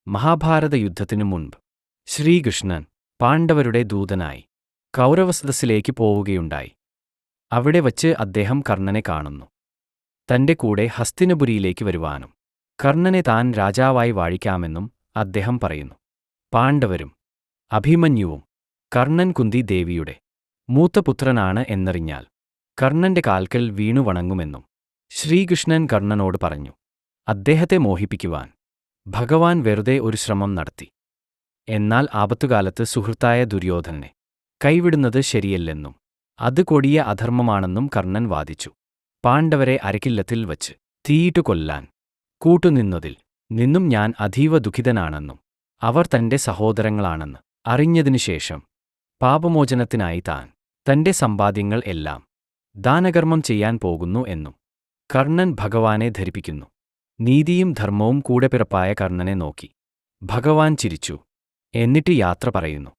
മഹാഭാരത യുദ്ധത്തിനു മുൻപ് ശ്രീകൃഷ്ണൻ പാണ്ഡവരുടെ ദൂതനായി കൗരവസദസ്സിലേക്ക് പോവുകയുണ്ടായി. അവിടെ വച്ച് അദ്ദേഹം കർണനെ കാണുന്നു. തന്റെ കൂടെ ഹസ്തിനപുരിയിലേക്ക് വരുവാനും കർണനെ താൻ രാജാവായി വാഴിക്കാമെന്നും അദ്ദേഹം പറയുന്നു. പാണ്ഡവരും അഭിമന്യുവും കർണൻ കുന്തി ദേവിയുടെ മൂത്തപുത്രനാണ് എന്നറിഞ്ഞാൽ കർണന്റെ കാൽക്കൽ വീണു വണങ്ങുമെന്നും ശ്രീകൃഷ്ണൻ കർണനോട് പറഞ്ഞു. അദ്ദേഹത്തെ മോഹിപ്പിക്കുവാൻ ഭഗവാൻ വെറുതെ ഒരു ശ്രമം നടത്തി. എന്നാൽ ആപത്തുകാലത്ത് സുഹൃത്തായ ദുര്യോധനനെ കൈവിടുന്നത് ശരിയല്ലെന്നും അത് കൊടിയ അധർമ്മമാണെന്നും കർണൻ വാദിച്ചു. പാണ്ഡവരെ അരക്കില്ലത്തിൽ വച്ച് തീയിട്ടു കൊല്ലാൻ കൂട്ടുനിന്നതിൽ നിന്നും ഞാൻ അതീവ ദുഃഖിതനാണെന്നും അവർ തന്റെ സഹോദരങ്ങളാണെന്ന് അറിഞ്ഞതിനുശേഷം പാപമോചനത്തിനായി താൻ തന്റെ സമ്പാദ്യങ്ങൾ എല്ലാം ദാനകർമ്മം ചെയ്യാൻ പോകുന്നു എന്നും കർണൻ ഭഗവാനെ ധരിപ്പിക്കുന്നു. നീതിയും ധർമ്മവും കൂടെപ്പിറപ്പായ കർണനെ നോക്കി ഭഗവാൻ ചിരിച്ചു. എന്നിട്ട് യാത്ര പറയുന്നു.